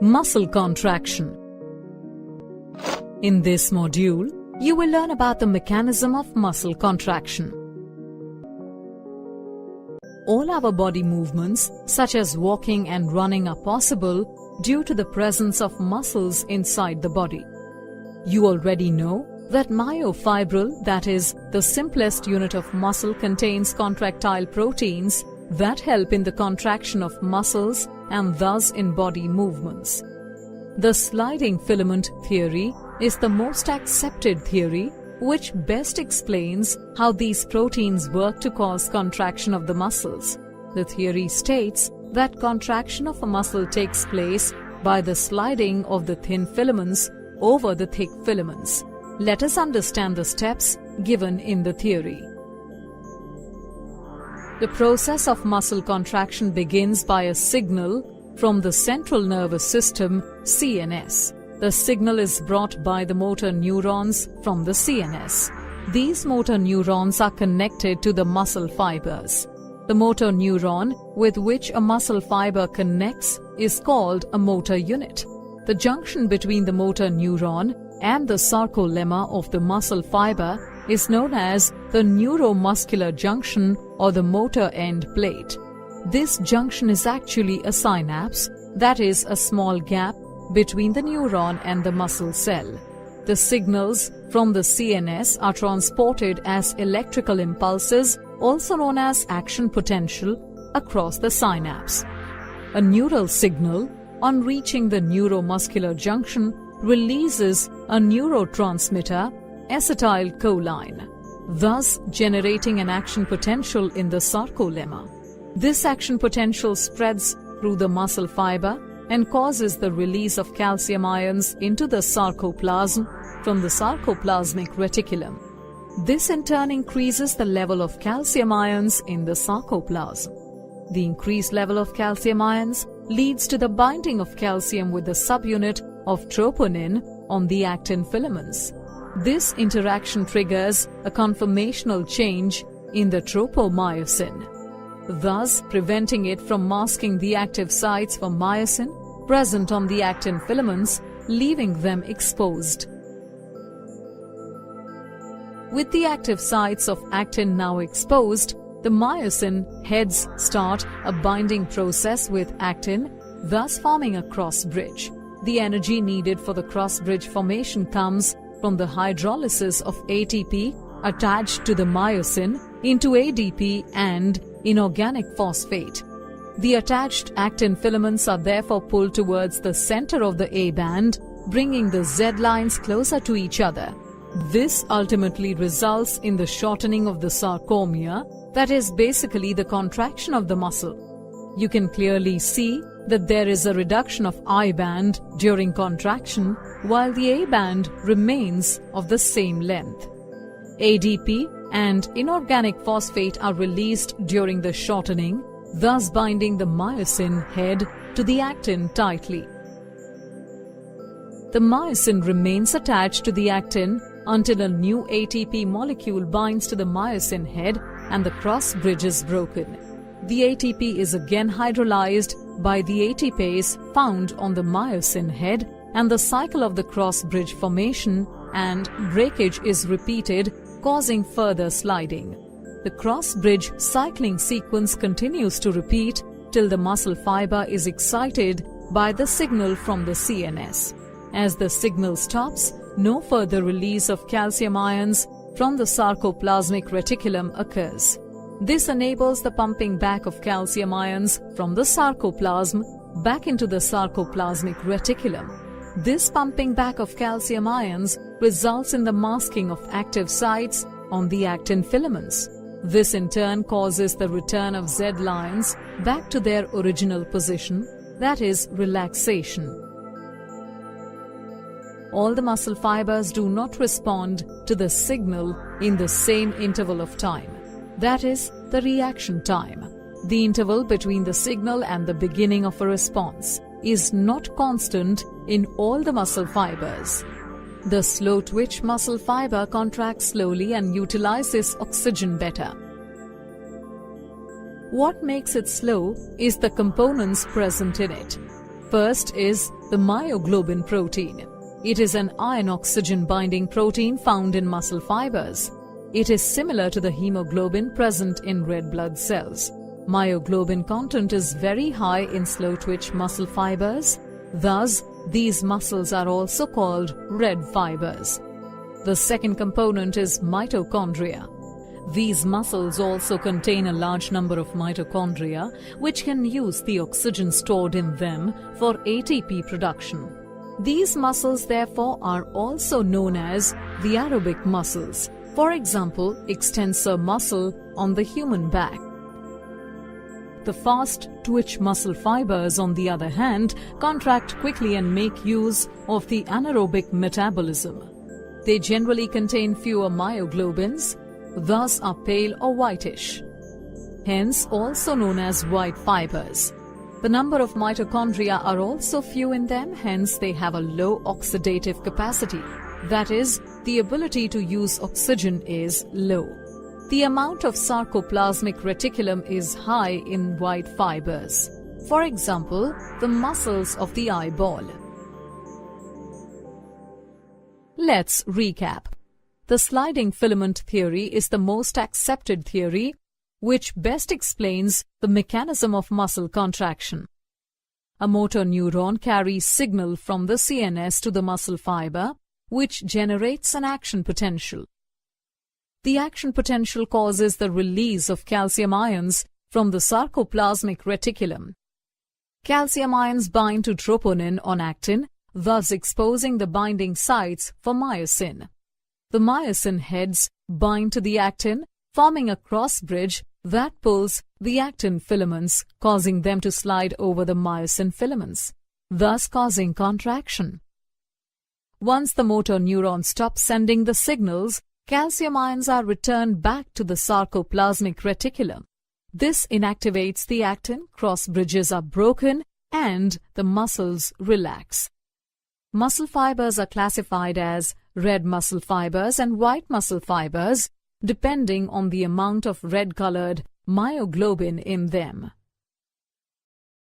Muscle contraction. In this module, you will learn about the mechanism of muscle contraction. All our body movements, such as walking and running, are possible due to the presence of muscles inside the body. You already know that myofibril, that is, the simplest unit of muscle, contains contractile proteins that help in the contraction of muscles and thus in body movements. The sliding filament theory is the most accepted theory, which best explains how these proteins work to cause contraction of the muscles. The theory states that contraction of a muscle takes place by the sliding of the thin filaments over the thick filaments. Let us understand the steps given in the theory. The process of muscle contraction begins by a signal from the central nervous system, CNS. The signal is brought by the motor neurons from the CNS. These motor neurons are connected to the muscle fibers. The motor neuron with which a muscle fiber connects is called a motor unit. The junction between the motor neuron and the sarcolemma of the muscle fiber is known as the neuromuscular junction or the motor end plate. This junction is actually a synapse, that is, a small gap between the neuron and the muscle cell. The signals from the CNS are transported as electrical impulses, also known as action potential, across the synapse. A neural signal, on reaching the neuromuscular junction, releases a neurotransmitter, acetylcholine, thus generating an action potential in the sarcolemma. This action potential spreads through the muscle fiber and causes the release of calcium ions into the sarcoplasm from the sarcoplasmic reticulum. This in turn increases the level of calcium ions in the sarcoplasm. The increased level of calcium ions leads to the binding of calcium with the subunit of troponin on the actin filaments. This interaction triggers a conformational change in the tropomyosin, thus preventing it from masking the active sites for myosin present on the actin filaments, leaving them exposed. With the active sites of actin now exposed, the myosin heads start a binding process with actin, thus forming a cross bridge. The energy needed for the cross bridge formation comes from the hydrolysis of ATP attached to the myosin into ADP and inorganic phosphate. The attached actin filaments are therefore pulled towards the center of the A band, bringing the Z lines closer to each other. This ultimately results in the shortening of the sarcomere, that is basically the contraction of the muscle. You can clearly see that there is a reduction of I band during contraction, while the A band remains of the same length. ADP and inorganic phosphate are released during the shortening, thus binding the myosin head to the actin tightly. The myosin remains attached to the actin until a new ATP molecule binds to the myosin head and the cross bridge is broken. The ATP is again hydrolyzed by the ATPase found on the myosin head, and the cycle of the cross bridge formation and breakage is repeated, causing further sliding. The cross-bridge cycling sequence continues to repeat till the muscle fiber is excited by the signal from the CNS. As the signal stops, no further release of calcium ions from the sarcoplasmic reticulum occurs. This enables the pumping back of calcium ions from the sarcoplasm back into the sarcoplasmic reticulum. This pumping back of calcium ions results in the masking of active sites on the actin filaments. This in turn causes the return of Z lines back to their original position, that is, relaxation. All the muscle fibers do not respond to the signal in the same interval of time, that is, the reaction time. The interval between the signal and the beginning of a response is not constant in all the muscle fibers. The slow twitch muscle fiber contracts slowly and utilizes oxygen better. What makes it slow is the components present in it. First is the myoglobin protein. It is an iron-oxygen binding protein found in muscle fibers. It is similar to the hemoglobin present in red blood cells. Myoglobin content is very high in slow-twitch muscle fibers. Thus, these muscles are also called red fibers. The second component is mitochondria. These muscles also contain a large number of mitochondria, which can use the oxygen stored in them for ATP production. These muscles, therefore, are also known as the aerobic muscles. For example, extensor muscle on the human back. The fast-twitch muscle fibers, on the other hand, contract quickly and make use of the anaerobic metabolism. They generally contain fewer myoglobins, thus are pale or whitish, hence also known as white fibers. The number of mitochondria are also few in them, hence they have a low oxidative capacity. That is, the ability to use oxygen is low. The amount of sarcoplasmic reticulum is high in white fibers. For example, the muscles of the eyeball. Let's recap. The sliding filament theory is the most accepted theory, which best explains the mechanism of muscle contraction. A motor neuron carries signal from the CNS to the muscle fiber, which generates an action potential. The action potential causes the release of calcium ions from the sarcoplasmic reticulum. Calcium ions bind to troponin on actin, thus exposing the binding sites for myosin. The myosin heads bind to the actin, forming a cross bridge that pulls the actin filaments, causing them to slide over the myosin filaments, thus causing contraction. Once the motor neuron stops sending the signals, calcium ions are returned back to the sarcoplasmic reticulum. This inactivates the actin, cross bridges are broken, and the muscles relax. Muscle fibers are classified as red muscle fibers and white muscle fibers, depending on the amount of red-colored myoglobin in them.